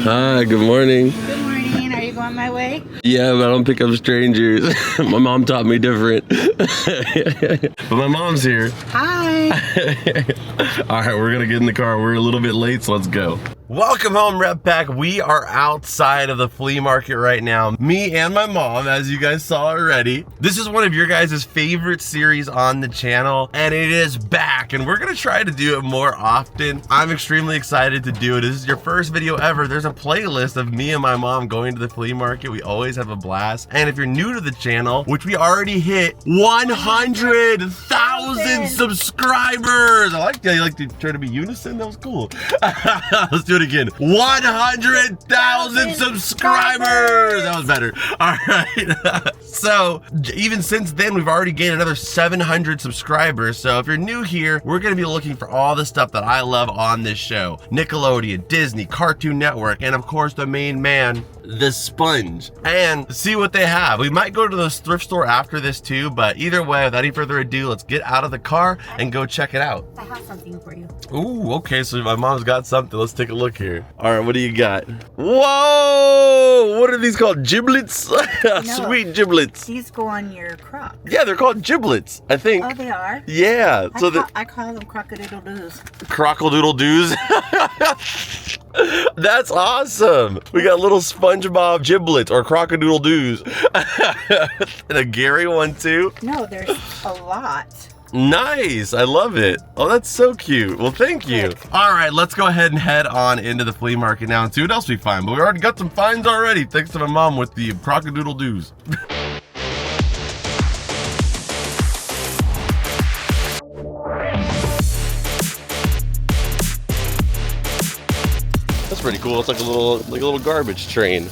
Hi, good morning. Good morning. Are you going my way? Yeah, but I don't pick up strangers. My mom taught me different. But my mom's here. Hi. All right, we're gonna get in the car. We're a little bit late, so let's go. Welcome home, Rep Pack. We are outside of the flea market right now. Me and my mom, as you guys saw already. This is one of your guys' favorite series on the channel, and it is back, and we're gonna try to do it more often. I'm extremely excited to do it. This is your first video ever. There's a playlist of me and my mom going to the flea market. We always have a blast. And if you're new to the channel, which we already hit 100,000 subscribers. I like that. You like to try to be unison? That was cool. Let's do it again. 100,000 subscribers. That was better. All right. So even since then, we've already gained another 700 subscribers. So if you're new here, we're going to be looking for all the stuff that I love on this show. Nickelodeon, Disney, Cartoon Network, and of course the main man, the Sponge, and see what they have. We might go to the thrift store after this too, but either way, without any further ado, let's get out of the car and go check it out. I have something for you. Ooh, okay, so my mom's got something. Let's take a look here. All right, what do you got? Whoa! What are these called? Giblets? Sweet giblets. These go on your Crocs. Yeah, they're called giblets, I think. Oh, they are? Yeah. I call them crocodiddle-doos. Crocodiddle-doos? That's awesome. We got little Spongebob giblets or crocodiddle-doos. And a Gary one too? No, there's a lot. Nice, I love it. Oh, that's so cute. Well, thank you. All right, let's go ahead and head on into the flea market now and see what else we find. But we already got some finds already, thanks to my mom with the crocodiddle-doos. That's pretty cool. It's like a little garbage train.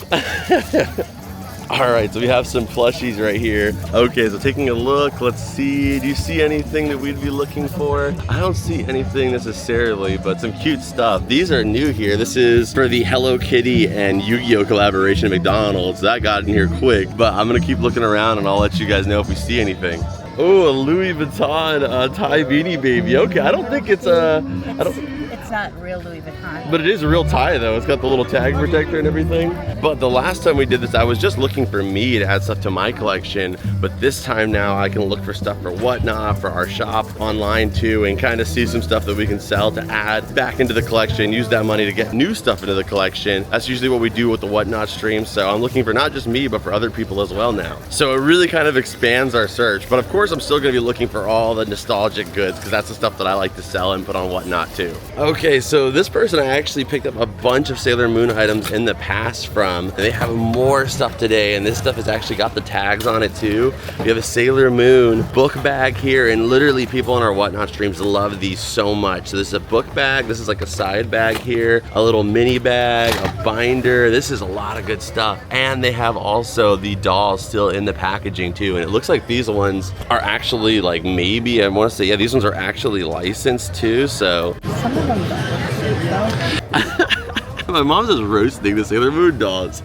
All right, so we have some plushies right here. Okay, so taking a look, let's see. Do you see anything that we'd be looking for? I don't see anything necessarily, but some cute stuff. These are new here. This is for the Hello Kitty and Yu-Gi-Oh collaboration at McDonald's. That got in here quick, but I'm gonna keep looking around and I'll let you guys know if we see anything. Oh, a Louis Vuitton tie beanie baby. Okay, I don't think it's It's not real Louis Vuitton. But it is a real tie though. It's got the little tag protector and everything. But the last time we did this, I was just looking for me to add stuff to my collection. But this time now I can look for stuff for Whatnot, for our shop online too, and kind of see some stuff that we can sell to add back into the collection, use that money to get new stuff into the collection. That's usually what we do with the Whatnot stream. So I'm looking for not just me, but for other people as well now. So it really kind of expands our search. But of course, I'm still gonna be looking for all the nostalgic goods because that's the stuff that I like to sell and put on Whatnot too. Okay, so this person I actually picked up a bunch of Sailor Moon items in the past from, and they have more stuff today, and this stuff has actually got the tags on it too. We have a Sailor Moon book bag here, and literally people on our Whatnot streams love these so much. So this is a book bag, this is like a side bag here, a little mini bag, a binder. This is a lot of good stuff. And they have also the dolls still in the packaging too, and it looks like these ones are actually like maybe, I want to say, yeah, these ones are actually licensed too, so. Some of them don't. My mom's just roasting the Sailor Moon dolls,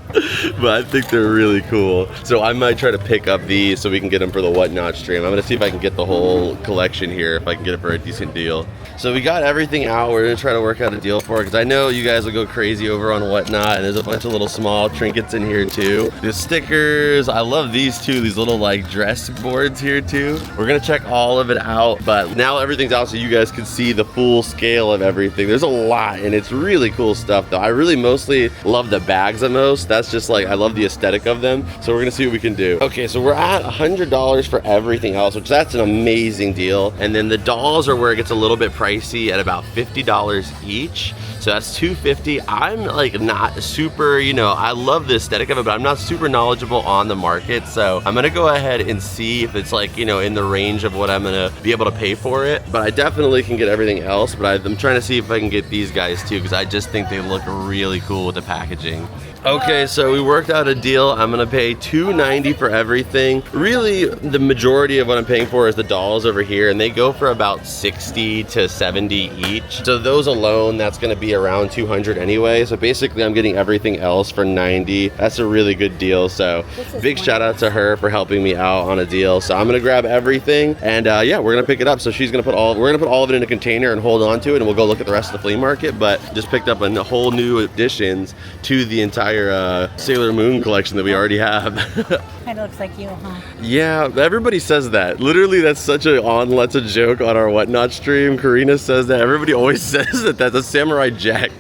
but I think they're really cool. So I might try to pick up these so we can get them for the Whatnot stream. I'm gonna see if I can get the whole collection here, if I can get it for a decent deal. So we got everything out. We're gonna try to work out a deal for it because I know you guys will go crazy over on Whatnot, and there's a bunch of little small trinkets in here too. The stickers, I love these too, these little like dress boards here too. We're gonna check all of it out, but now everything's out so you guys can see the full scale of everything. There's a lot, and it's really cool stuff though. I really mostly love the bags the most. That's just like, I love the aesthetic of them. So we're gonna see what we can do. Okay, so we're at $100 for everything else, which that's an amazing deal. And then the dolls are where it gets a little bit pricey at about $50 each. So that's $250. I'm like not super, you know, I love the aesthetic of it, but I'm not super knowledgeable on the market. So I'm gonna go ahead and see if it's like, you know, in the range of what I'm gonna be able to pay for it. But I definitely can get everything else, but I'm trying to see if I can get these guys too, because I just think they look really cool with the packaging. Okay, so we worked out a deal. I'm gonna pay $290 for everything. Really, the majority of what I'm paying for is the dolls over here, and they go for about $60 to $70 each. So those alone, that's gonna be be around 200 anyway. So basically I'm getting everything else for 90. That's a really good deal. So big shout out to her for helping me out on a deal. So I'm gonna grab everything, and yeah, we're gonna pick it up. So she's gonna we're gonna put all of it in a container and hold on to it, and we'll go look at the rest of the flea market. But just picked up a whole new additions to the entire Sailor Moon collection that we already have. Kind of looks like you, huh? Yeah, everybody says that. Literally, that's such a joke on our Whatnot stream. Karina says that. Everybody always says that that's a Samurai Jack.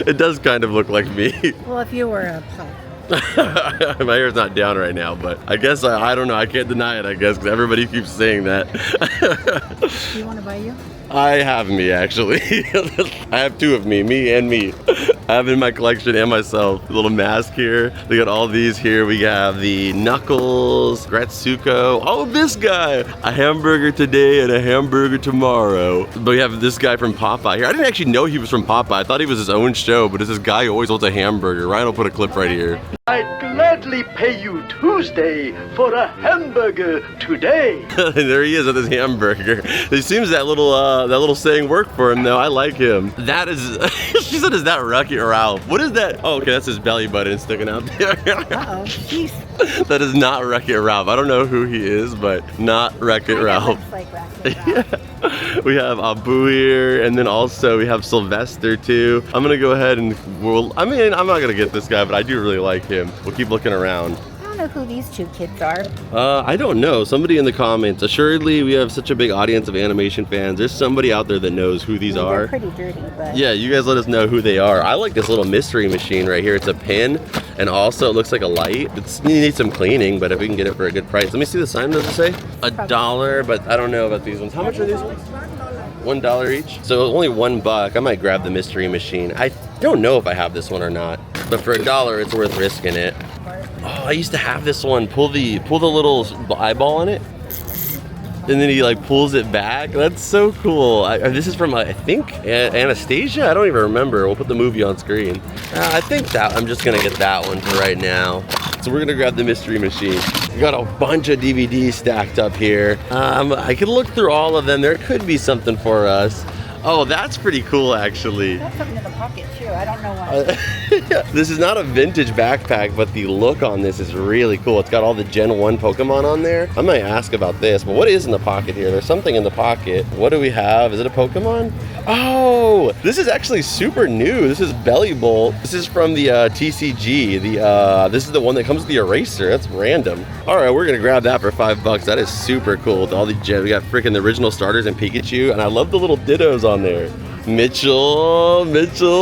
It does kind of look like me. Well, if you were a pup. My hair's not down right now, but I guess I don't know. I can't deny it, I guess, because everybody keeps saying that. Do you want to buy you? I have me, actually. I have two of me and me. I have in my collection and myself. A little mask here. We got all these here. We have the Knuckles, Gratsuko. Oh, this guy. A hamburger today and a hamburger tomorrow. But we have this guy from Popeye here. I didn't actually know he was from Popeye. I thought he was his own show, but it's this guy who always wants a hamburger. Ryan will put a clip right here. I'd gladly pay you Tuesday for a hamburger today. There he is with his hamburger. It seems that little saying worked for him though. I like him. That is, she said, is that Wreck-It Ralph? What is that? Oh, okay, that's his belly button sticking out there. Uh-oh, jeez. That is not Wreck-It Ralph. I don't know who he is, but not Wreck-It Ralph. Looks like Wreck-It Ralph. Yeah. We have Abu here, and then also we have Sylvester too. I'm gonna go ahead and I'm not gonna get this guy, but I do really like him. We'll keep looking around. I don't know who these two kids are. I don't know. Somebody in the comments. Assuredly, we have such a big audience of animation fans. There's somebody out there that knows who these are. They're pretty dirty, but... Yeah, you guys let us know who they are. I like this little mystery machine right here. It's a pin, and also it looks like a light. You need some cleaning, but if we can get it for a good price. Let me see the sign. Does it say? $1, but I don't know about these ones. How much are these ones? $1 each. So only $1. I might grab the mystery machine. I don't know if I have this one or not, but for $1, it's worth risking it. Oh, I used to have this one. Pull the little eyeball on it, and then he like pulls it back. That's so cool. This is from I think Anastasia. I don't even remember. We'll put the movie on screen. I think that I'm just gonna get that one for right now. So we're gonna grab the mystery machine. We got a bunch of DVDs stacked up here. I could look through all of them. There could be something for us. Oh, that's pretty cool, actually. That's something in the pocket, too. I don't know why. This is not a vintage backpack, but the look on this is really cool. It's got all the Gen 1 Pokemon on there. I might ask about this, but what is in the pocket here? There's something in the pocket. What do we have? Is it a Pokemon? Oh, this is actually super new. This is Belly Bolt. This is from the TCG. This is the one that comes with the eraser. That's random. All right, we're gonna grab that for $5. That is super cool. With all the we got freaking the original starters and Pikachu, and I love the little dittos on there. Mitchell,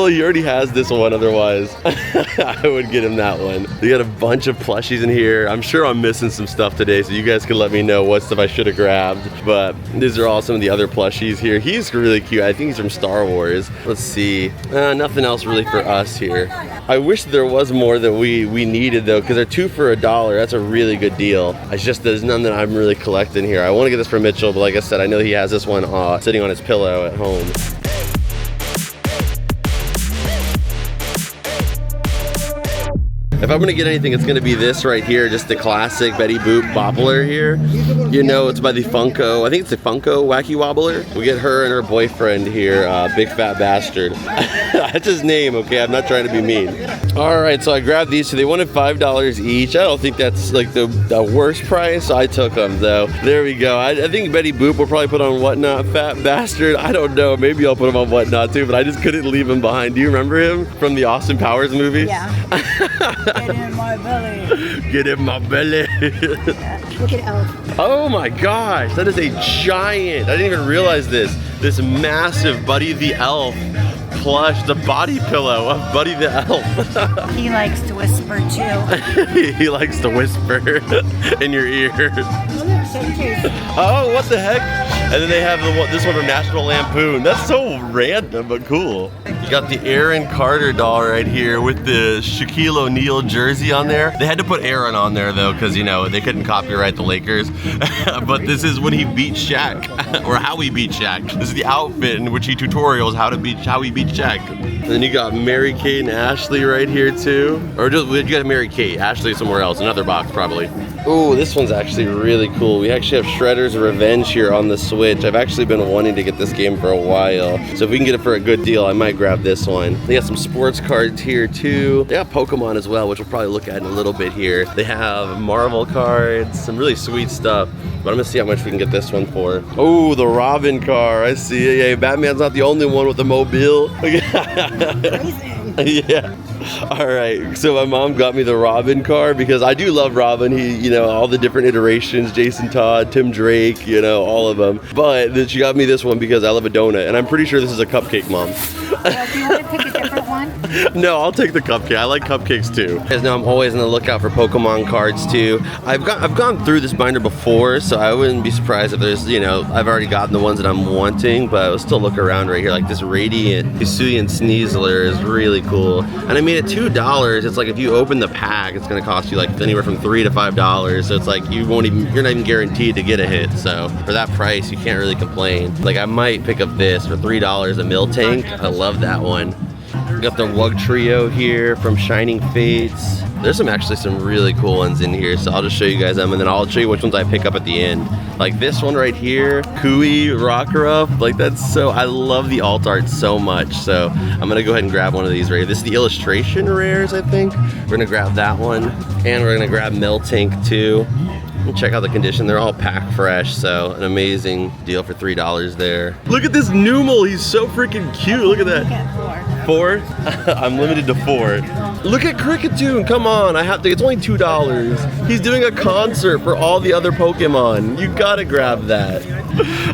he already has this one otherwise. I would get him that one. We got a bunch of plushies in here. I'm sure I'm missing some stuff today, so you guys can let me know what stuff I should have grabbed. But these are all some of the other plushies here. He's really cute. I think he's from Star Wars. Let's see. Nothing else really for us here. I wish there was more that we needed though, because they're 2 for $1. That's a really good deal. It's just there's none that I'm really collecting here. I want to get this for Mitchell, but like I said, I know he has this one sitting on his pillow at home. If I'm gonna get anything, it's gonna be this right here, just the classic Betty Boop Bobbler here. You know, it's by the Funko, I think it's the Funko Wacky Wobbler. We get her and her boyfriend here, Big Fat Bastard. That's his name, okay? I'm not trying to be mean. All right, so I grabbed these, so they wanted $5 each. I don't think that's like the worst price. I took them though. There we go. I think Betty Boop will probably put on Whatnot Fat Bastard. I don't know, maybe I'll put him on Whatnot too, but I just couldn't leave him behind. Do you remember him from the Austin Powers movie? Yeah. Get in my belly. Get in my belly. Look at Elf. Oh my gosh, that is a giant. I didn't even realize this. This massive Buddy the Elf plush, the body pillow of Buddy the Elf. He likes to whisper too. He likes to whisper in your ear. Oh, what the heck? And then they have this one from National Lampoon. That's so random, but cool. You got the Aaron Carter doll right here with the Shaquille O'Neal jersey on there. They had to put Aaron on there though, because you know, they couldn't copyright the Lakers. But this is when he beat Shaq, or how he beat Shaq. This is the outfit in which he tutorials how he beat Shaq. And then you got Mary Kate and Ashley right here too. Or just, you got Mary Kate, Ashley somewhere else, another box probably. Oh, this one's actually really cool. We actually have Shredder's Revenge here on the Switch. I've actually been wanting to get this game for a while. So if we can get it for a good deal, I might grab this one. They got some sports cards here too. They got Pokemon as well, which we'll probably look at in a little bit here. They have Marvel cards, some really sweet stuff. But I'm gonna see how much we can get this one for. Oh, the Robin car. I see it. Yeah, Batman's not the only one with the mobile. Yeah. All right. So my mom got me the Robin car because I do love Robin. He, you know, all the different iterations, Jason Todd, Tim Drake, you know, all of them. But then she got me this one because I love a donut, and I'm pretty sure this is a cupcake, Mom. Well, do you want to pick a different one? No, I'll take the cupcake. I like cupcakes too. As now I'm always on the lookout for Pokemon cards too. I've gone through this binder before, so I wouldn't be surprised if there's, you know, I've already gotten the ones that I'm wanting, but I'll still look around right here. Like this Radiant Hisuian Sneasler is really cool. And I mean at $2, it's like if you open the pack, it's gonna cost you like anywhere from $3 to $5. So it's like you're not even guaranteed to get a hit. So for that price, you can't really complain. Like I might pick up this for $3, a Miltank. I love that one. We got the Wug Trio here from Shining Fates. There's actually some really cool ones in here, so I'll just show you guys them, and then I'll show you which ones I pick up at the end. Like this one right here, Kui Rockruff. Like that's so, I love the alt art so much, so I'm gonna go ahead and grab one of these right here. This is the illustration rares, I think. We're gonna grab that one, and we're gonna grab Miltank too. And check out the condition, they're all pack fresh, so an amazing deal for $3 there. Look at this Numel, he's so freaking cute, look at that. Four? I'm limited to 4. Look at Cricketune, come on, I have to, it's only $2. He's doing a concert for all the other Pokemon. You gotta grab that.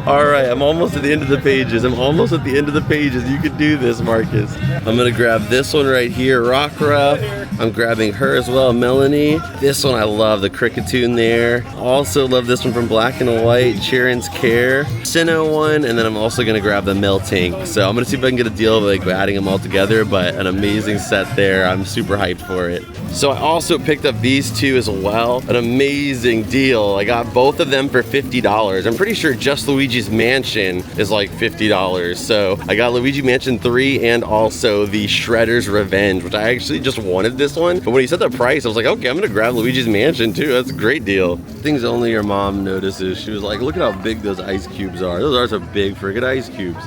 All right, I'm almost at the end of the pages. You can do this, Marcus. I'm gonna grab this one right here, Rockruff. I'm grabbing her as well, Melanie. This one I love, the Cricketune there. Also love this one from Black and White, Sharon's Care. Sinnoh one, and then I'm also gonna grab the Miltank. So I'm gonna see if I can get a deal of like adding them all together, but an amazing set there. I'm super hyped for it. So I also picked up these two as well. An amazing deal. I got both of them for $50. I'm pretty sure just Luigi's Mansion is like $50. So I got Luigi Mansion 3 and also the Shredder's Revenge, which I actually just wanted this one. But when he said the price, I was like, okay, I'm gonna grab Luigi's Mansion too. That's a great deal. Things only your mom notices. She was like, look at how big those ice cubes are. Those are some big freaking ice cubes.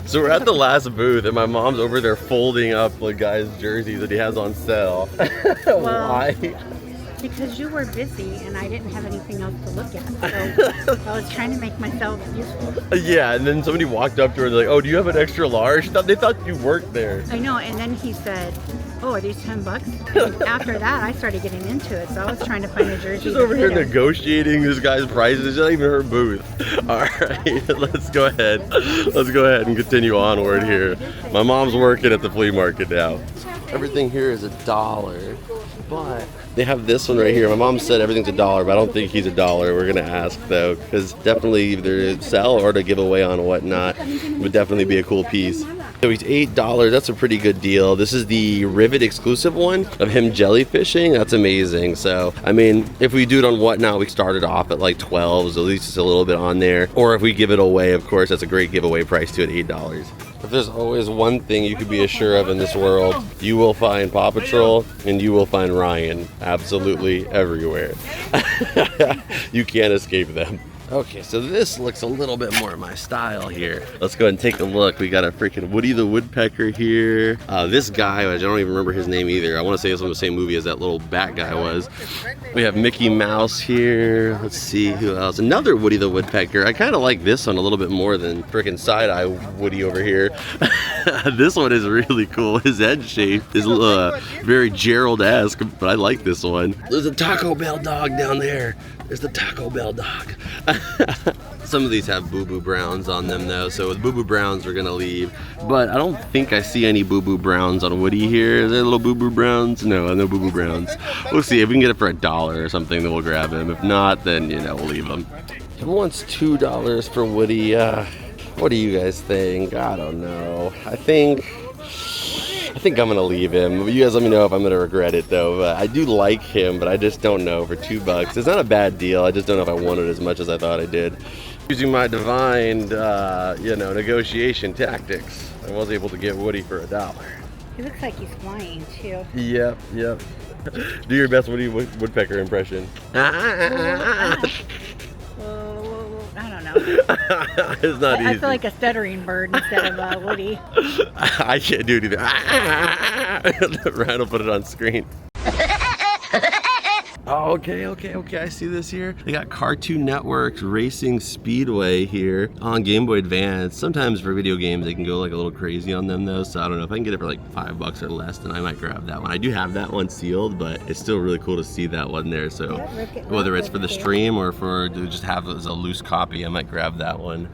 So we're at the last booth and my mom's over there folding up the guy's jerseys that he has on sale. Why? Because you were busy and I didn't have anything else to look at. So I was trying to make myself useful. Yeah, and then somebody walked up to her and they're like, oh, do you have an extra large? They thought you worked there. I know, and then he said, oh, are these $10? And after that, I started getting into it. So I was trying to find a jersey. She's over here negotiating this guy's prices. It's not even her booth. All right, let's go ahead. Let's go ahead and continue onward here. My mom's working at the flea market now. Everything here is $1, but they have this one right here. My mom said everything's $1, but I don't think he's $1. We're gonna ask though, because definitely either to sell or to give away on whatnot would definitely be a cool piece. So he's $8. That's a pretty good deal. This is the Rivet exclusive one of him jellyfishing. That's amazing. So I mean, if we do it on whatnot, we started off at like 12, so at least it's a little bit on there. Or if we give it away, of course, that's a great giveaway price too at $8. If there's always one thing you could be assured of in this world, you will find Paw Patrol and you will find Ryan absolutely everywhere. You can't escape them. Okay, so this looks a little bit more my style here. Let's go ahead and take a look. We got a freaking Woody the Woodpecker here. This guy, I don't even remember his name either. I want to say it's from the same movie as that little bat guy was. We have Mickey Mouse here. Let's see who else. Another Woody the Woodpecker. I kind of like this one a little bit more than freaking side-eye Woody over here. This one is really cool. His head shape is very Gerald-esque, but I like this one. There's a Taco Bell dog down there. There's the Taco Bell dog. Some of these have Boo Boo Browns on them though, so with Boo Boo Browns we're gonna leave. But I don't think I see any Boo Boo Browns on Woody here. Is there little Boo Boo Browns? No, no Boo Boo Browns. We'll see. If we can get it for $1 or something, then we'll grab him. If not, then, you know, we'll leave him. Who wants $2 for Woody? What do you guys think? I don't know. I think I'm gonna leave him. You guys let me know if I'm gonna regret it though. But I do like him, but I just don't know for $2. It's not a bad deal. I just don't know if I want it as much as I thought I did. Using my divine, you know, negotiation tactics, I was able to get Woody for $1. He looks like he's flying too. Yep. Do your best Woody Woodpecker impression. I don't know. It's not easy. I feel like a stuttering bird instead of Woody. I can't do it either. Ryan will put it on screen. Oh, okay, I see this here. They got Cartoon Network's Racing Speedway here on Game Boy Advance. Sometimes for video games, they can go like a little crazy on them though, so I don't know. If I can get it for like $5 or less, then I might grab that one. I do have that one sealed, but it's still really cool to see that one there. So whether it's for the stream or for to just have it as a loose copy, I might grab that one.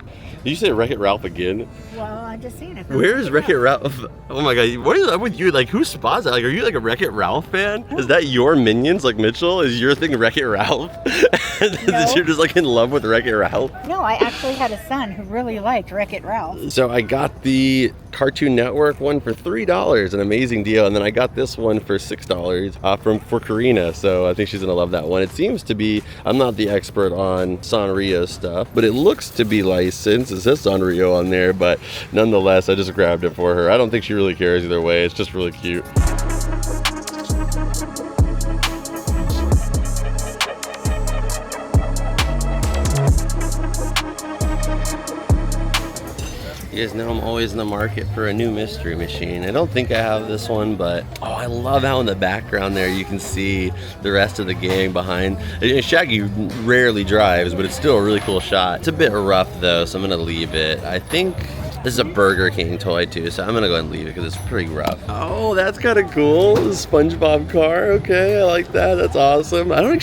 Did you say Wreck-It Ralph again? Well, I'm just saying it. Where is Wreck-It Ralph? Oh my god, what is up with you? Like, who spots that? Like, are you like a Wreck-It Ralph fan? Is that your minions, like Mitchell? Is your thing Wreck-It Ralph? No. You're just like in love with Wreck-It Ralph? No, I actually had a son who really liked Wreck-It Ralph. So I got the Cartoon Network one for $3, an amazing deal, and then I got this one for $6 for Karina. So I think she's gonna love that one. It seems to be, I'm not the expert on Sanrio stuff, but it looks to be licensed. It says Sanrio on there, but nonetheless, I just grabbed it for her. I don't think she really cares either way. It's just really cute. You guys know I'm always in the market for a new mystery machine. I don't think I have this one, but oh, I love how in the background there you can see the rest of the gang behind. Shaggy rarely drives, but it's still a really cool shot. It's a bit rough though, so I'm gonna leave it. I think this is a Burger King toy too, so I'm gonna go ahead and leave it because it's pretty rough. Oh, that's kind of cool. The Spongebob car. Okay, I like that. That's awesome. I don't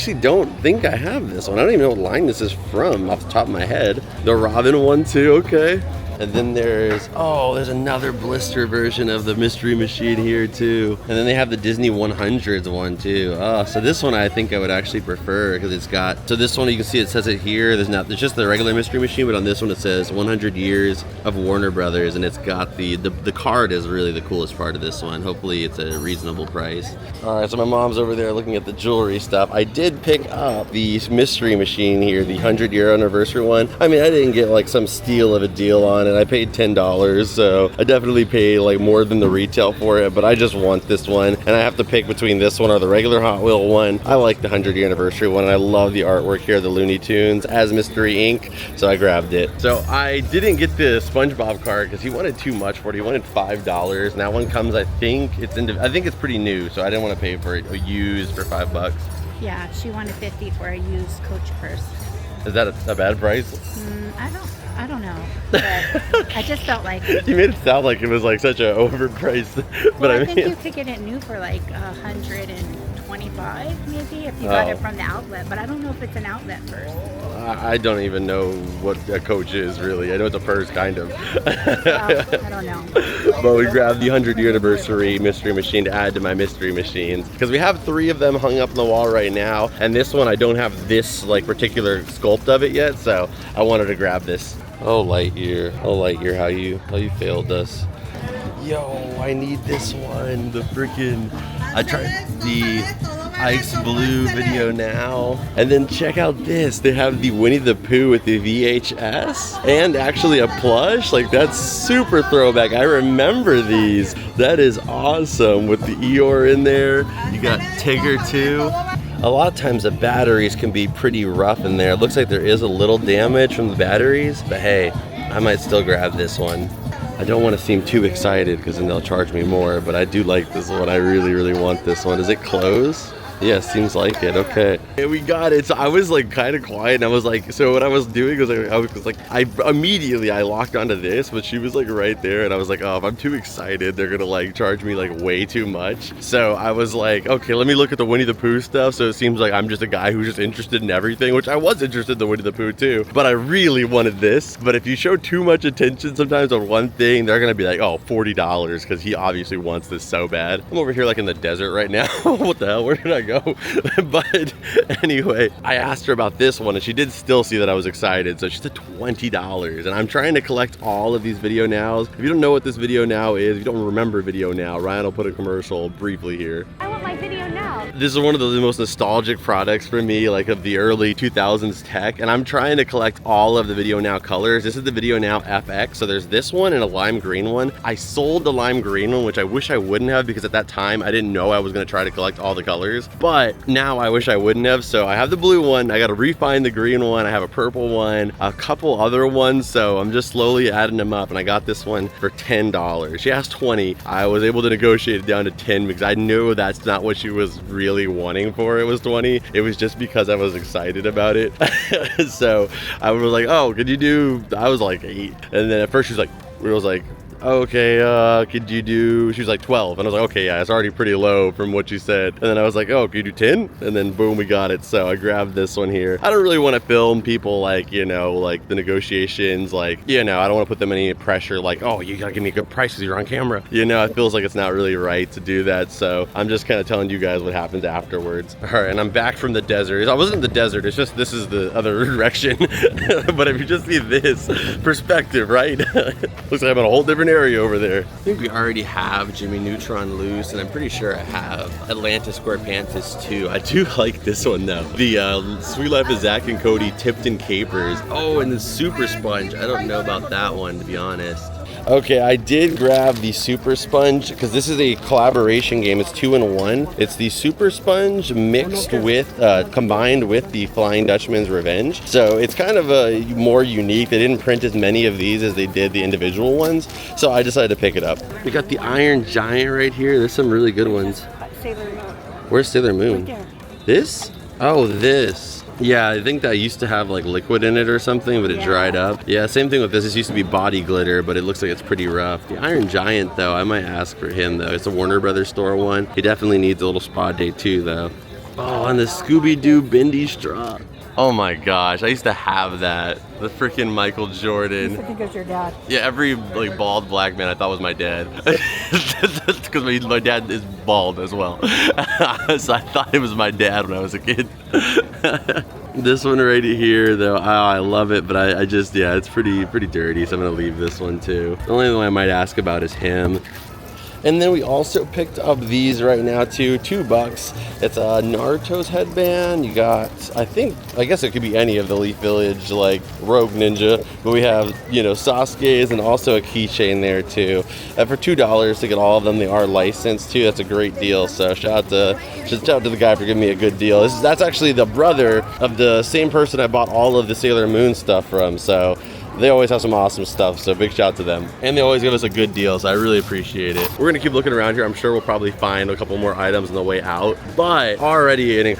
think I have this one. I don't even know what line this is from off the top of my head. The Robin one too. Okay. And then there's another blister version of the mystery machine here too. And then they have the Disney 100s one too. Oh, so this one I think I would actually prefer because it's got, so this one you can see it says it here. There's just the regular mystery machine, but on this one it says 100 years of Warner Brothers, and it's got the card is really the coolest part of this one. Hopefully it's a reasonable price. All right, so my mom's over there looking at the jewelry stuff. I did pick up the mystery machine here, the 100-year anniversary one. I mean, I didn't get like some steal of a deal on it. I paid $10, so I definitely paid like more than the retail for it, but I just want this one, and I have to pick between this one or the regular Hot Wheel one. I like the 100-year anniversary one, and I love the artwork here, the Looney Tunes as Mystery Inc., so I grabbed it. So I didn't get the SpongeBob card because he wanted too much for it. He wanted $5, and that one comes, I think it's pretty new, so I didn't want to pay for it used for $5. Yeah, she wanted $50 for a used Coach purse. Is that a bad price? I don't know, but I just felt like you made it sound like it was like such an overpriced. But well, I think mean, you could get it new for like $125 maybe if you got it from the outlet, but I don't know if it's an outlet first. I don't even know what a Coach is really. I know it's a purse kind of. I don't know. But we grabbed the 100-year anniversary mystery machine to add to my mystery machines because we have 3 of them hung up on the wall right now, and this one I don't have this like particular sculpt of it yet, so I wanted to grab this. Oh Lightyear, how you failed us. Yo, I need this one. The freaking, I tried the Ice Blue video now. And then check out this. They have the Winnie the Pooh with the VHS and actually a plush. Like, that's super throwback. I remember these. That is awesome with the Eeyore in there. You got Tigger too. A lot of times the batteries can be pretty rough in there. It looks like there is a little damage from the batteries, but hey, I might still grab this one. I don't want to seem too excited because then they'll charge me more, but I do like this one. I really, really want this one. Does it close? Yeah, seems like it. Okay. And we got it. So I was like kind of quiet, and I was like, so what I was doing was I immediately locked onto this, but she was like right there, and I was like, oh, if I'm too excited, they're gonna like charge me like way too much. So I was like, okay, let me look at the Winnie the Pooh stuff. So it seems like I'm just a guy who's just interested in everything, which I was interested in the Winnie the Pooh too, but I really wanted this. But if you show too much attention sometimes on one thing, they're gonna be like, oh, $40 because he obviously wants this so bad. I'm over here like in the desert right now. What the hell? Where did I go? But anyway, I asked her about this one, and she did still see that I was excited, so she said $20. And I'm trying to collect all of these Video Nows. If you don't know what this Video Now is, if you don't remember Video Now, Ryan will put a commercial briefly here. I want my Video Now. This is one of the most nostalgic products for me, like of the early 2000s tech, and I'm trying to collect all of the Video Now colors. This is the Video Now FX, so there's this one and a lime green one. I sold the lime green one, which I wish I wouldn't have, because at that time I didn't know I was gonna try to collect all the colors, but now I wish I wouldn't have. So I have the blue one, I gotta refine the green one, I have a purple one, a couple other ones, so I'm just slowly adding them up, and I got this one for $10. She asked 20. I was able to negotiate it down to 10 because I knew that's not what she was really wanting for. It was 20. It was just because I was excited about it. So I was like, oh, could you do, I was like 8. And then at first she was like, okay, could you do, she was like 12, and I was like, okay, yeah, it's already pretty low from what you said. And then I was like, oh, could you do 10? And then boom, we got it. So I grabbed this one here. I don't really want to film people like, you know, like the negotiations, like, you know, I don't want to put them in any pressure, like, oh, you gotta give me a good price because you're on camera. You know, it feels like it's not really right to do that. So I'm just kind of telling you guys what happens afterwards. All right, and I'm back from the desert. I wasn't in the desert, it's just this is the other direction. But if you just see this perspective, right? Looks like I'm in a whole different area over there. I think we already have Jimmy Neutron loose, and I'm pretty sure I have Atlantis Scorpanthus too. I do like this one though. The Sweet Life of Zach and Cody Tipton Capers. Oh, and the Super Sponge. I don't know about that one, to be honest. Okay, I did grab the Super Sponge because this is a collaboration game. It's 2-in-1. It's the Super Sponge mixed with, combined with the Flying Dutchman's Revenge. So it's kind of a more unique. They didn't print as many of these as they did the individual ones. So I decided to pick it up. We got the Iron Giant right here. There's some really good ones. Sailor Moon. Where's Sailor Moon? Right there. This? Oh, this. Yeah, I think that used to have like liquid in it or something, but it dried up. Yeah, same thing with this. This used to be body glitter, but it looks like it's pretty rough. The Iron Giant, though, I might ask for him, though. It's a Warner Brothers store one. He definitely needs a little spa day, too, though. Oh, and the Scooby-Doo Bendy Straw. Oh my gosh, I used to have that. The freaking Michael Jordan. I think it was your dad. Yeah, every like bald black man I thought was my dad. Because my dad is bald as well. So I thought it was my dad when I was a kid. This one right here though, oh, I love it, but I just, yeah, it's pretty dirty, so I'm gonna leave this one too. The only one I might ask about is him. And then we also picked up these right now too, $2. It's a Naruto's headband. You got, I guess it could be any of the Leaf Village, like Rogue Ninja, but we have, you know, Sasuke's and also a keychain there too. And for $2 to get all of them, they are licensed too. That's a great deal. So shout out to the guy for giving me a good deal. That's actually the brother of the same person I bought all of the Sailor Moon stuff from. So they always have some awesome stuff, so big shout out to them. And they always give us a good deal, so I really appreciate it. We're gonna keep looking around here. I'm sure we'll probably find a couple more items on the way out, but already an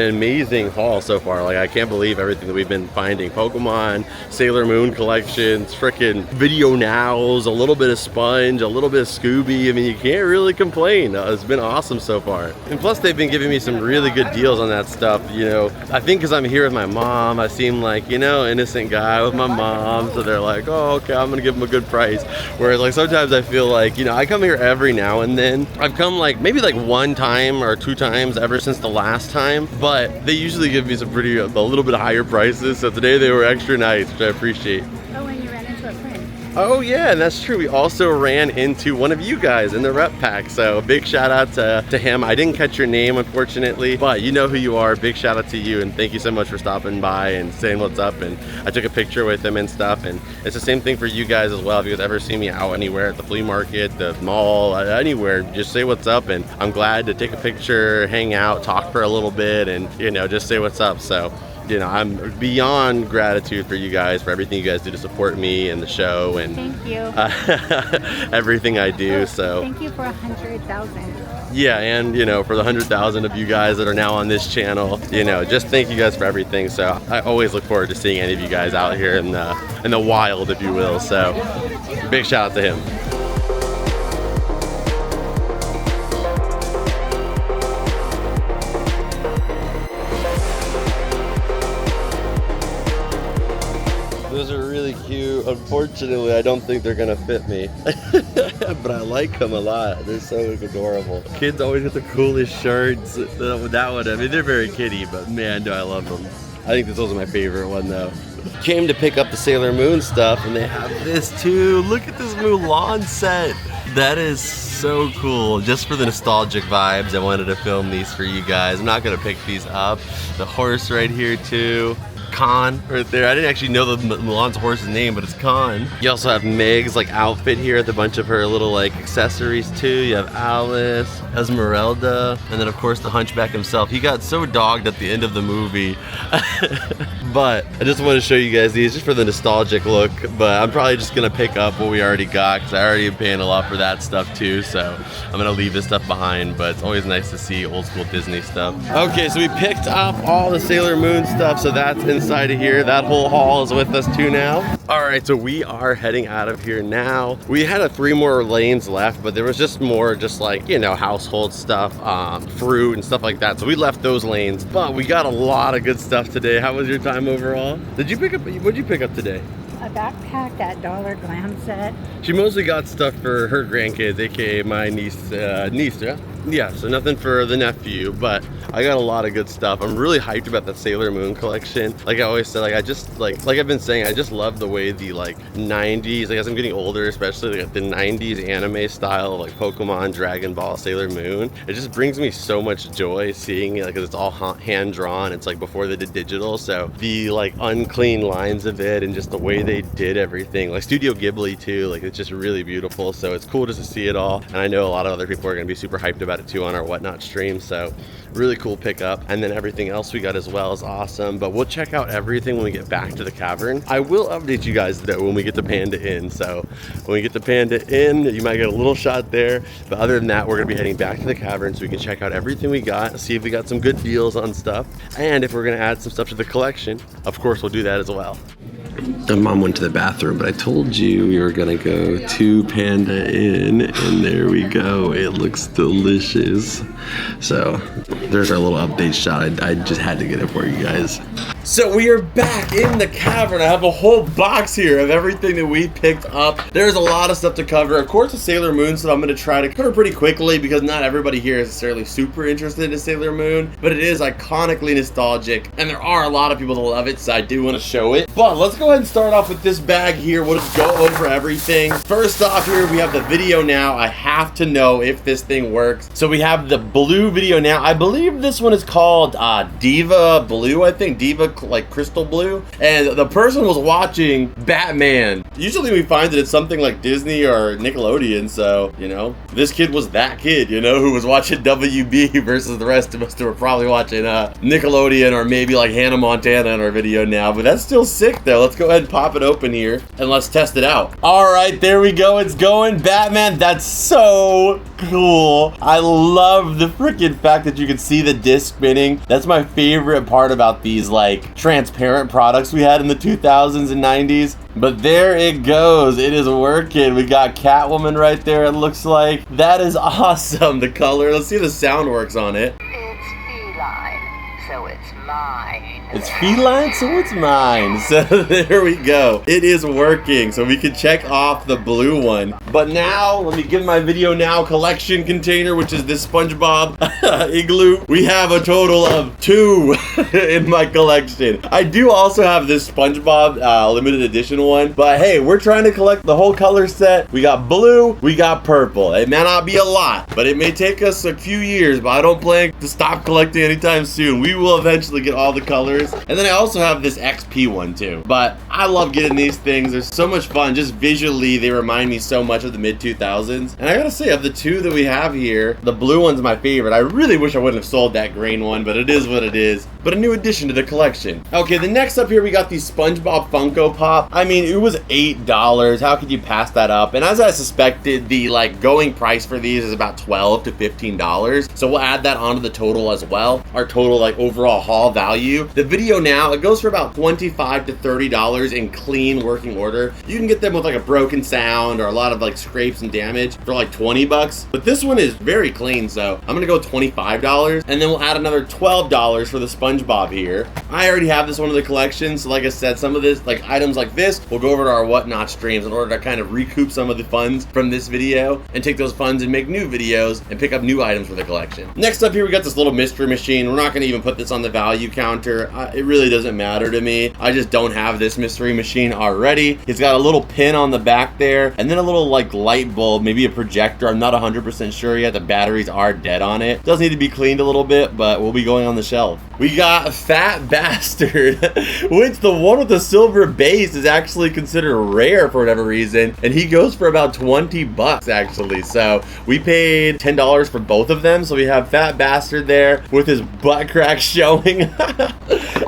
amazing haul so far. Like, I can't believe everything that we've been finding. Pokemon, Sailor Moon collections, frickin' Video Nows, a little bit of Sponge, a little bit of Scooby. I mean, you can't really complain. It's been awesome so far. And plus, they've been giving me some really good deals on that stuff, you know. I think because I'm here with my mom, I seem like, you know, innocent guy with my mom. So they're like, oh, okay, I'm gonna give them a good price. Whereas like sometimes I feel like, you know, I come here every now and then. I've come like maybe like 1 time or 2 times ever since the last time, but they usually give me some pretty, a little bit higher prices. So today they were extra nice, which I appreciate. Oh, and you ran into a friend. Oh yeah, and that's true. We also ran into one of you guys in the rep pack. So big shout out to him. I didn't catch your name, unfortunately, but you know who you are. Big shout out to you, and thank you so much for stopping by and saying what's up. And I took a picture with him and stuff, and it's the same thing for you guys as well. If you guys ever see me out anywhere at the flea market, the mall, anywhere, just say what's up, and I'm glad to take a picture, hang out, talk for a little bit, and, you know, just say what's up. So, you know, I'm beyond gratitude for you guys, for everything you guys do to support me and the show and thank you. Everything I do. So thank you for 100,000. Yeah, and you know, for the 100,000 of you guys that are now on this channel, you know, just thank you guys for everything. So I always look forward to seeing any of you guys out here in the wild, if you will. So big shout out to him. Those are really cute. Unfortunately, I don't think they're gonna fit me. But I like them a lot. They're so adorable. Kids always get the coolest shirts. That one, I mean, they're very kiddie, but man, do I love them. I think this was my favorite one though. Came to pick up the Sailor Moon stuff, and they have this too. Look at this Mulan set. That is so cool. Just for the nostalgic vibes, I wanted to film these for you guys. I'm not gonna pick these up. The horse right here too. Khan right there. I didn't actually know the Mulan's horse's name, but it's Khan. You also have Meg's like outfit here with a bunch of her little like accessories too. You have Alice, Esmeralda, and then of course the Hunchback himself. He got so dogged at the end of the movie. But I just want to show you guys these just for the nostalgic look. But I'm probably just gonna pick up what we already got because I already am paying a lot for that stuff too. So I'm gonna leave this stuff behind. But it's always nice to see old school Disney stuff. Okay, so we picked up all the Sailor Moon stuff. So that's inside of here. That whole haul is with us too now. All right, so we are heading out of here now. We had 3 more lanes left, but there was just more just like, you know, household stuff, fruit and stuff like that. So we left those lanes, but we got a lot of good stuff today. How was your time overall? What'd you pick up today? A backpack, that dollar glam set. She mostly got stuff for her grandkids, aka my niece, yeah? Yeah, so nothing for the nephew, but I got a lot of good stuff. I'm really hyped about the Sailor Moon collection. Like I always said, like I just like I've been saying, I just love the way the like 90s, like as I'm getting older, especially like the 90s anime style, like Pokemon, Dragon Ball, Sailor Moon. It just brings me so much joy seeing it, like, 'cause it's all hand drawn. It's like before they did digital, so the like unclean lines of it and just the way they did everything, like Studio Ghibli too, like it's just really beautiful. So it's cool just to see it all, and I know a lot of other people are gonna be super hyped about it too on our Whatnot stream. So really cool pickup, and then everything else we got as well is awesome. But we'll check out everything when we get back to the cavern. I will update you guys though when we get to Panda Inn. So when we get to Panda Inn, you might get a little shot there, but other than that, we're gonna be heading back to the cavern so we can check out everything we got, see if we got some good deals on stuff, and if we're gonna add some stuff to the collection. Of course, we'll do that as well. And Mom went to the bathroom, but I told you we were gonna go to Panda Inn, and there we go. It looks delicious. So there's our little update shot. I just had to get it for you guys. So we are back in the cavern. I have a whole box here of everything that we picked up. There's a lot of stuff to cover. Of course, the Sailor Moon stuff I'm gonna try to cover pretty quickly because not everybody here is necessarily super interested in Sailor Moon, but it is iconically nostalgic, and there are a lot of people that love it, so I do want to show it. But let's go ahead and start off with this bag here. We'll just go over everything. First off here, we have the video now. I have to know if this thing works. So we have the blue video now. I believe this one is called Diva Blue, I think. Diva like crystal blue, and the person was watching Batman. Usually we find that it's something like Disney or Nickelodeon, so you know, this kid was that kid, you know, who was watching WB versus the rest of us who were probably watching Nickelodeon or maybe like Hannah Montana in our video now. But that's still sick though. Let's go ahead and pop it open here and let's test it out. All right, there we go. It's going. Batman. That's so cool. I love the freaking fact that you can see the disc spinning. That's my favorite part about these like transparent products we had in the 2000s and 90s. But there it goes. It is working. We got Catwoman right there, it looks like. That is awesome. The color. Let's see if the sound works on it. It's feline, so it's mine. It's feline, so it's mine. So there we go. It is working. So we can check off the blue one. But now, let me give my video now collection container, which is this Spongebob igloo. We have a total of 2 in my collection. I do also have this Spongebob limited edition one. But hey, we're trying to collect the whole color set. We got blue, we got purple. It may not be a lot, but it may take us a few years, but I don't plan to stop collecting anytime soon. We will eventually get all the colors. And then I also have this XP one too. But I love getting these things. They're so much fun. Just visually, they remind me so much of the mid-2000s. And I gotta say, of the 2 that we have here, the blue one's my favorite. I really wish I wouldn't have sold that green one, but it is what it is. But a new addition to the collection. Okay, the next up here, we got the SpongeBob Funko Pop. I mean, it was $8. How could you pass that up? And as I suspected, the like going price for these is about $12 to $15. So we'll add that onto the total as well. Our total like overall haul value. The video now, it goes for about $25 to $30 in clean working order. You can get them with like a broken sound or a lot of like scrapes and damage for like 20 bucks. But this one is very clean, so I'm gonna go $25. And then we'll add another $12 for the Spongebob here. I already have this one in the collection, so like I said, some of this, like items like this, we'll go over to our Whatnot streams in order to kind of recoup some of the funds from this video and take those funds and make new videos and pick up new items for the collection. Next up here, we got this little mystery machine. We're not gonna even put this on the value counter. It really doesn't matter to me. I just don't have this mystery machine already. It's got a little pin on the back there, and then a little like light bulb, maybe a projector. I'm not 100% sure yet. The batteries are dead on it. Does need to be cleaned a little bit, but we'll be going on the shelf. We got Fat Bastard, which the one with the silver base is actually considered rare for whatever reason, and he goes for about 20 bucks actually. So we paid $10 for both of them. So we have Fat Bastard there with his butt crack showing.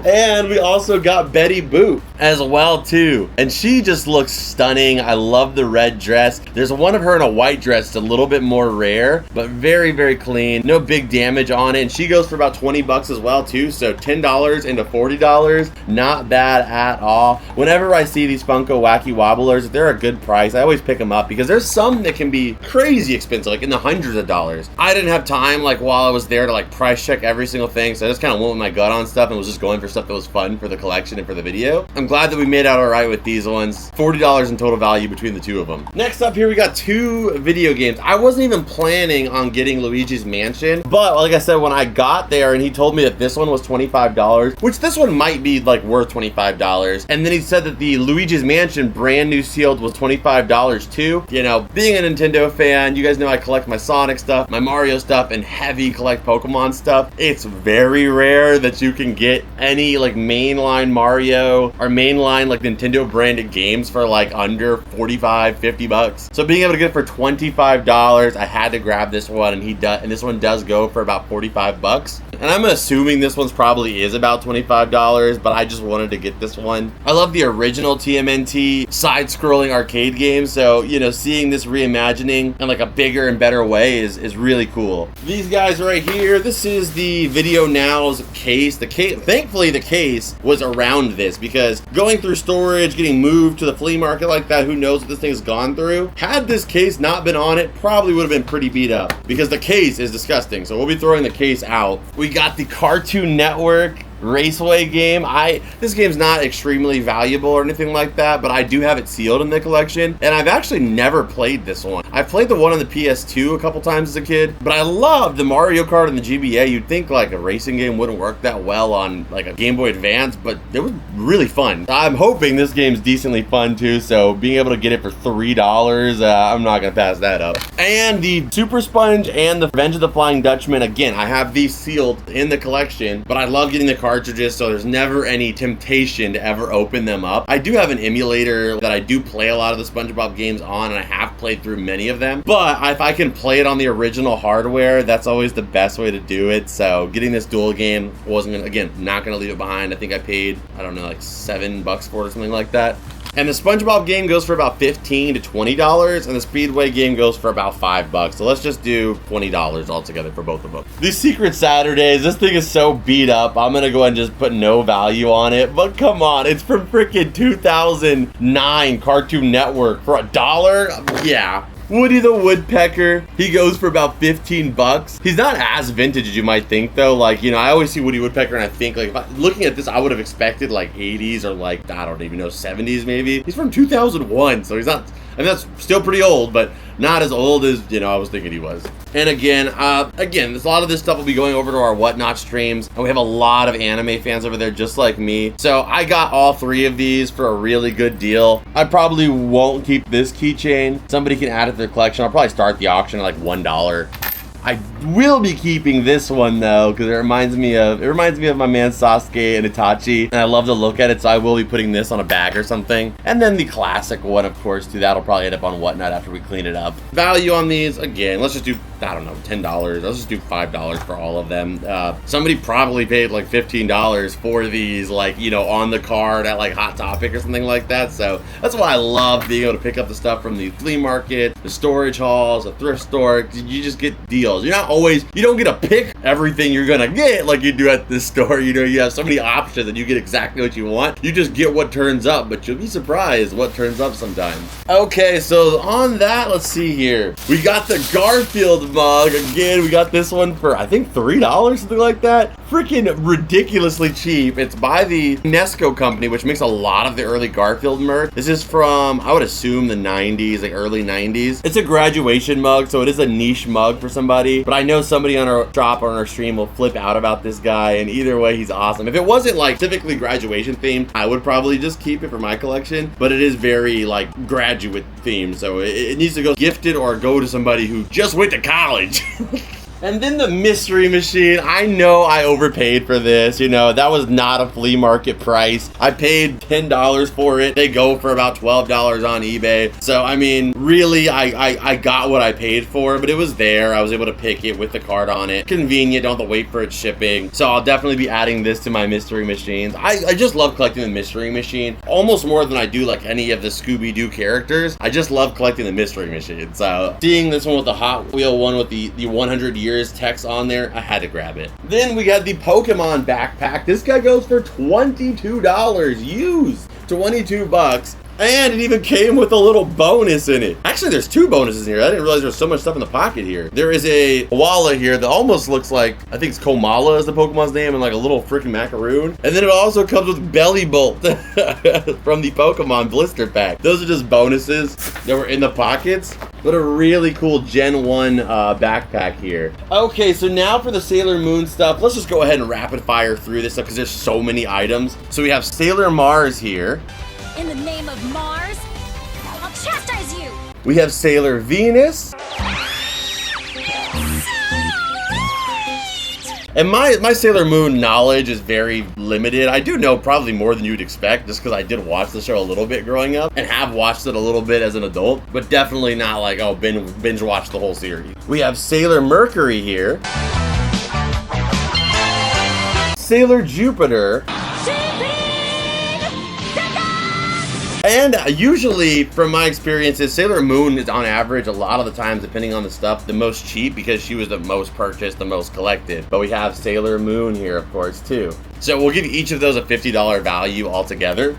And we also got Betty Boop as well too, and she just looks stunning. I love the red dress. There's one of her in a white dress. It's a little bit more rare, but very, very clean. No big damage on it, and she goes for about 20 bucks as well too. So $10 into $40, not bad at all. Whenever I see these Funko Wacky Wobblers, if they're a good price, I always pick them up because there's some that can be crazy expensive, like in the hundreds of dollars. I didn't have time like while I was there to like price check every single thing, so I just kind of went with my gut on stuff and was just going for stuff that was fun for the collection and for the video. I'm glad that we made out all right with these ones. $40 in total value between the two of them. Next up here, we got two video games. I wasn't even planning on getting Luigi's Mansion, but like I said, when I got there and he told me that this one was $25, which this one might be like worth $25, and then he said that the Luigi's Mansion brand new sealed was $25 too. You know, being a Nintendo fan, you guys know I collect my Sonic stuff, my Mario stuff, and heavy collect Pokemon stuff. It's very rare that you can get any like mainline Mario or mainline like Nintendo branded games for like under 45, 50 bucks. So being able to get it for $25, I had to grab this one, and this one does go for about 45 bucks. And I'm assuming this one's probably is about $25, but I just wanted to get this one. I love the original TMNT side-scrolling arcade game, so you know, seeing this reimagining in like a bigger and better way is really cool. These guys right here, this is the Video Now's case. Thankfully the case was around this, because going through storage, getting moved to the flea market like that, who knows what this thing's gone through. Had this case not been on it, probably would have been pretty beat up, because the case is disgusting. So we'll be throwing the case out. We got the Cartoon Network Raceway game. This game's not extremely valuable or anything like that, but I do have it sealed in the collection, and I've actually never played this one. I played the one on the PS2 a couple times as a kid, but I love the Mario Kart and the GBA. You'd think like a racing game wouldn't work that well on like a Game Boy Advance, but it was really fun. I'm hoping this game's decently fun too, so being able to get it for $3, I'm not gonna pass that up. And the Super Sponge and the Revenge of the Flying Dutchman, again, I have these sealed in the collection, but I love getting the cartridges, so there's never any temptation to ever open them up. I do have an emulator that I do play a lot of the Spongebob games on, and I have played through many of them, but if I can play it on the original hardware, that's always the best way to do it. So getting this dual game wasn't gonna, again, not gonna leave it behind. I think I paid, I don't know, like $7 for it or something like that. And the Spongebob game goes for about $15 to $20, and the Speedway game goes for about $5. So let's just do $20 altogether for both of them. These Secret Saturdays, this thing is so beat up, I'm gonna go ahead and just put no value on it. But come on, it's from freaking 2009 Cartoon Network for $1? Yeah. Woody the Woodpecker, he goes for about 15 bucks. He's not as vintage as you might think though. Like, you know, I always see Woody Woodpecker and I think like, looking at this, I would have expected like 80s or like, I don't even know, 70s maybe. He's from 2001, so he's not, I mean, that's still pretty old, but not as old as, you know, I was thinking he was. And again, there's a lot of this stuff will be going over to our Whatnot streams, and we have a lot of anime fans over there just like me. So I got all three of these for a really good deal. I probably won't keep this keychain. Somebody can add it to their collection. I'll probably start the auction at like $1. I will be keeping this one though, because it reminds me of my man Sasuke and Itachi, and I love to look at it, so I will be putting this on a bag or something. And then the classic one, of course, too. That'll probably end up on Whatnot after we clean it up. Value on these, again, let's just do, I don't know, $10. Let's just do $5 for all of them. Somebody probably paid like $15 for these, like, you know, on the card at like Hot Topic or something like that. So that's why I love being able to pick up the stuff from the flea market, the storage halls, the thrift store. You just get deals. You don't get to pick everything you're gonna get like you do at this store. You know, you have so many options and you get exactly what you want. You just get what turns up, but you'll be surprised what turns up sometimes. Okay, so on that, let's see here. We got the Garfield mug. Again, we got this one for, I think, $3, something like that. Freaking ridiculously cheap. It's by the Nesco company, which makes a lot of the early Garfield merch. This is from, I would assume, the 90s, like early 90s. It's a graduation mug, so it is a niche mug for somebody. everybody, but I know somebody on our drop or on our stream will flip out about this guy, and either way, he's awesome. If it wasn't like typically graduation themed, I would probably just keep it for my collection, but it is very like graduate themed, so it needs to go gifted or go to somebody who just went to college. And then the mystery machine. I know I overpaid for this. You know, that was not a flea market price. I paid $10 for it. They go for about $12 on eBay. So, I mean, really, I got what I paid for, but it was there. I was able to pick it with the card on it. Convenient, don't have to wait for its shipping. So I'll definitely be adding this to my mystery machines. I just love collecting the mystery machine, almost more than I do like any of the Scooby-Doo characters. I just love collecting the mystery machine. So seeing this one with the Hot Wheel one with the 100 years text on there, I had to grab it. Then we got the Pokemon backpack. This guy goes for $22 used, 22 bucks. And it even came with a little bonus in it. Actually, there's two bonuses in here. I didn't realize there was so much stuff in the pocket here. There is a koala here that almost looks like, I think it's Komala is the Pokemon's name, and like a little freaking macaroon. And then it also comes with Belly Bolt from the Pokemon blister pack. Those are just bonuses that were in the pockets, but a really cool Gen 1 backpack here. Okay, so now for the Sailor Moon stuff, let's just go ahead and rapid fire through this stuff because there's so many items. So we have Sailor Mars here. In the name of Mars, I'll chastise you! We have Sailor Venus. And my Sailor Moon knowledge is very limited. I do know probably more than you'd expect just because I did watch the show a little bit growing up and have watched it a little bit as an adult, but definitely not like, oh, binge watch the whole series. We have Sailor Mercury here. Sailor Jupiter. And usually, from my experiences, Sailor Moon is on average, a lot of the times, depending on the stuff, the most cheap because she was the most purchased, the most collected. But we have Sailor Moon here, of course, too. So we'll give each of those a $50 value altogether.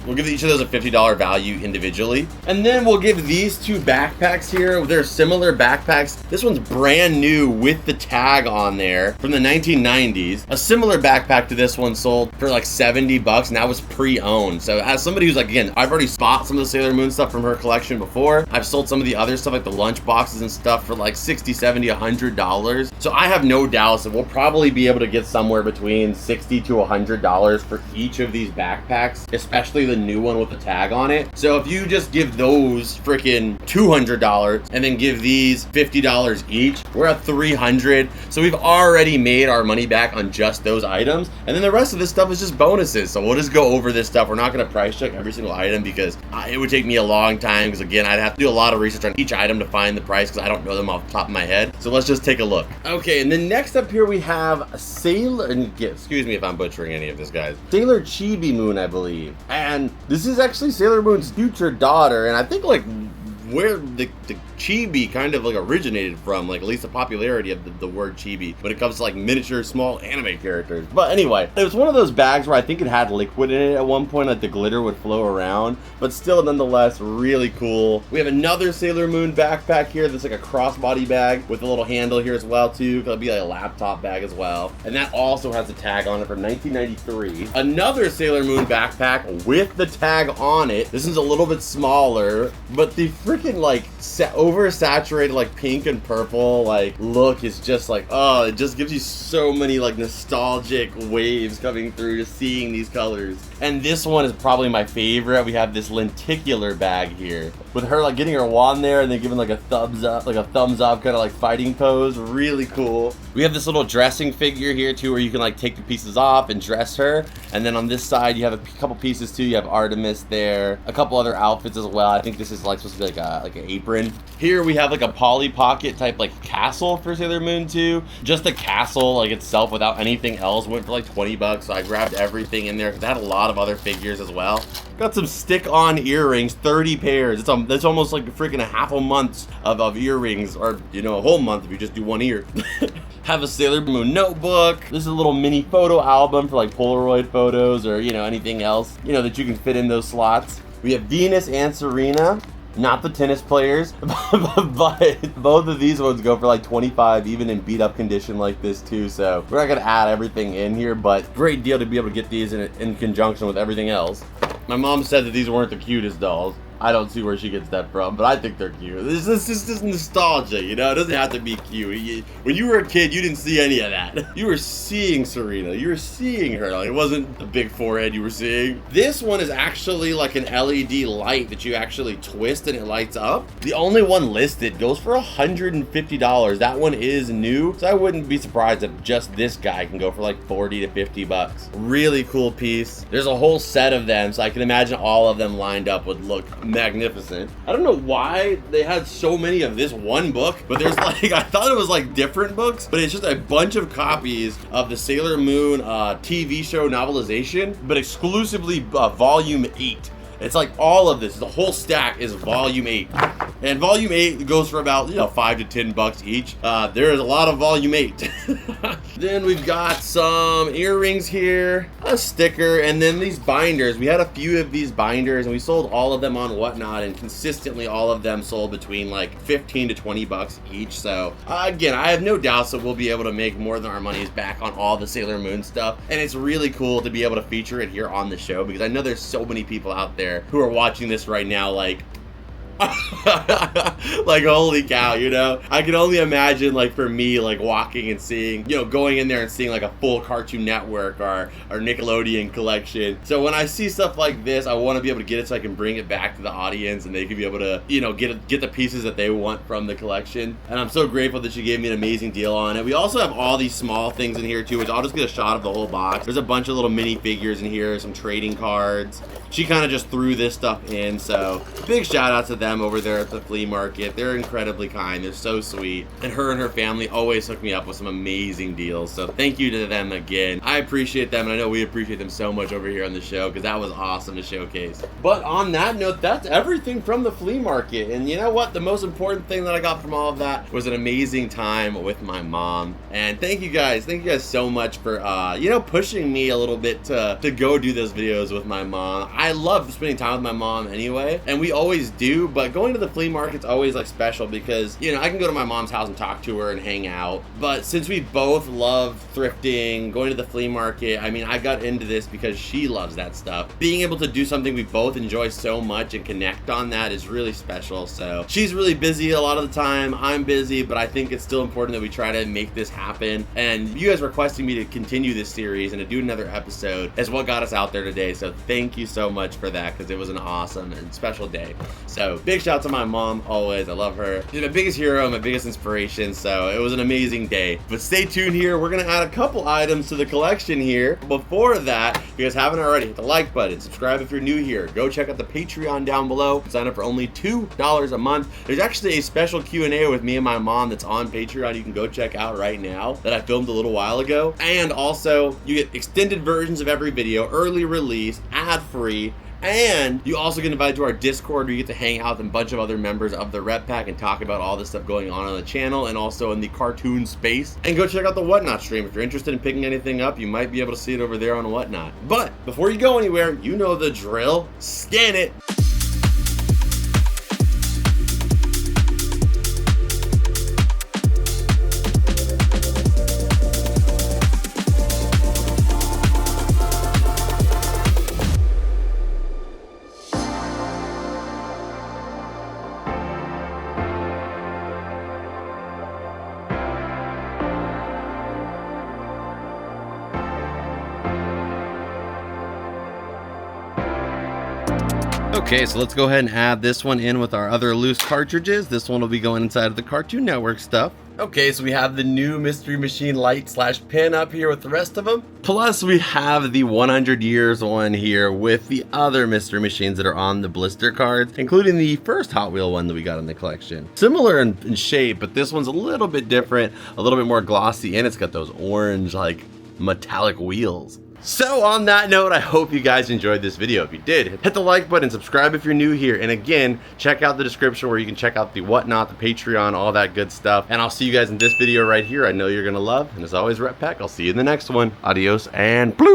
We'll give each of those a $50 value individually. And then we'll give these two backpacks here. They're similar backpacks. This one's brand new with the tag on there from the 1990s. A similar backpack to this one sold for like 70 bucks and that was pre-owned. So as somebody who's like, again, I've already bought some of the Sailor Moon stuff from her collection before. I've sold some of the other stuff like the lunch boxes and stuff for like 60, 70, $100. So I have no doubts that we'll probably be able to get somewhere between 60 to $100 for each of these backpacks, especially the new one with the tag on it. So if you just give those freaking $200 and then give these $50 each, we're at $300. So we've already made our money back on just those items. And then the rest of this stuff is just bonuses. So we'll just go over this stuff. We're not going to price check every single item because it would take me a long time because again, I'd have to do a lot of research on each item to find the price because I don't know them off the top of my head. So let's just take a look. Okay, and then next up here we have a Sailor, and excuse me if I'm butchering any of this, guys. Sailor Chibi Moon, I believe. And this is actually Sailor Moon's future daughter, and I think like where the chibi kind of like originated from, like at least the popularity of the word chibi when it comes to like miniature small anime characters. But anyway, it was one of those bags where I think it had liquid in it at one point, like the glitter would flow around, but still nonetheless really cool. We have another Sailor Moon backpack here that's like a crossbody bag with a little handle here as well too. That'll be like a laptop bag as well, and that also has a tag on it from 1993. Another Sailor Moon backpack with the tag on it. This is a little bit smaller, but the freaking like oversaturated like pink and purple like look is just like, oh, it just gives you so many like nostalgic waves coming through just seeing these colors. And this one is probably my favorite. We have this lenticular bag here with her like getting her wand there and then giving like a thumbs up kind of like fighting pose. Really cool. We have this little dressing figure here too where you can like take the pieces off and dress her. And then on this side you have a couple pieces too. You have Artemis there, a couple other outfits as well. I think this is like supposed to be like an apron. Here we have like a Polly Pocket type like castle for Sailor Moon 2. Just the castle like itself without anything else went for like 20 bucks. So I grabbed everything in there because it had a lot of other figures as well. Got some stick-on earrings, 30 pairs. That's almost like freaking a half a month of earrings, or you know, a whole month if you just do one ear. Have a Sailor Moon notebook. This is a little mini photo album for like Polaroid photos or you know anything else you know that you can fit in those slots. We have Venus and Serena. Not the tennis players, but both of these ones go for like 25, even in beat up condition like this too. So we're not gonna add everything in here, but great deal to be able to get these in conjunction with everything else. My mom said that these weren't the cutest dolls. I don't see where she gets that from, but I think they're cute. This is just nostalgia, you know? It doesn't have to be cute. When you were a kid, you didn't see any of that. You were seeing Serena. You were seeing her. Like, it wasn't the big forehead you were seeing. This one is actually like an LED light that you actually twist and it lights up. The only one listed goes for $150. That one is new, so I wouldn't be surprised if just this guy can go for like 40 to 50 bucks. Really cool piece. There's a whole set of them, so I can imagine all of them lined up would look magnificent. I don't know why they had so many of this one book, but there's like, I thought it was like different books, but it's just a bunch of copies of the Sailor Moon TV show novelization, but exclusively volume 8. It's like all of this, the whole stack is volume 8. And volume 8 goes for about, you know, 5 to 10 bucks each. There is a lot of volume 8. Then we've got some earrings here, a sticker, and then these binders. We had a few of these binders and we sold all of them on Whatnot, and consistently all of them sold between like 15 to 20 bucks each. So again, I have no doubts that we'll be able to make more than our money's back on all the Sailor Moon stuff. And it's really cool to be able to feature it here on the show, because I know there's so many people out there who are watching this right now like like, holy cow, you know? I can only imagine, like, for me, like, walking and seeing, you know, going in there and seeing like a full Cartoon Network or Nickelodeon collection. So when I see stuff like this, I want to be able to get it so I can bring it back to the audience and they can be able to, you know, get the pieces that they want from the collection. And I'm so grateful that she gave me an amazing deal on it. We also have all these small things in here too, which I'll just get a shot of the whole box. There's a bunch of little mini figures in here, some trading cards. She kind of just threw this stuff in, so big shout out to them over there at the flea market. They're incredibly kind. They're so sweet. And her family always hook me up with some amazing deals. So thank you to them again. I appreciate them, and I know we appreciate them so much over here on the show, because that was awesome to showcase. But on that note, that's everything from the flea market. And you know what? The most important thing that I got from all of that was an amazing time with my mom. And thank you guys so much for you know, pushing me a little bit to go do those videos with my mom. I love spending time with my mom anyway, and we always do, but going to the flea market's always like special because, you know, I can go to my mom's house and talk to her and hang out, but since we both love thrifting, going to the flea market, I mean, I got into this because she loves that stuff. Being able to do something we both enjoy so much and connect on that is really special. So she's really busy a lot of the time, I'm busy, but I think it's still important that we try to make this happen. And you guys requesting me to continue this series and to do another episode is what got us out there today. So thank you so much for that, because it was an awesome and special day. So big shout out to my mom always. I love her. She's my biggest hero, my biggest inspiration. So it was an amazing day. But stay tuned here. We're gonna add a couple items to the collection here. Before that, if you guys haven't already, hit the like button, subscribe if you're new here. Go check out the Patreon down below. Sign up for only $2 a month. There's actually a special Q&A with me and my mom that's on Patreon you can go check out right now that I filmed a little while ago. And also, you get extended versions of every video, early release, ad-free, and you also get invited to our Discord where you get to hang out with a bunch of other members of the Rep Pack and talk about all the stuff going on the channel and also in the cartoon space. And go check out the Whatnot stream. If you're interested in picking anything up, you might be able to see it over there on Whatnot. But before you go anywhere, you know the drill. Scan it. Okay, so let's go ahead and add this one in with our other loose cartridges. This one will be going inside of the Cartoon Network stuff. Okay, so we have the new Mystery Machine light / pin up here with the rest of them. Plus we have the 100 years one here with the other Mystery Machines that are on the blister cards, including the first Hot Wheel one that we got in the collection. Similar in shape, but this one's a little bit different, a little bit more glossy, and it's got those orange, like, metallic wheels. So on that note, I hope you guys enjoyed this video. If you did, hit the like button, subscribe if you're new here, and again, check out the description where you can check out the Whatnot, the Patreon, all that good stuff. And I'll see you guys in this video right here. I know you're gonna love, and as always, Rep Pack, I'll see you in the next one. Adios and bloop!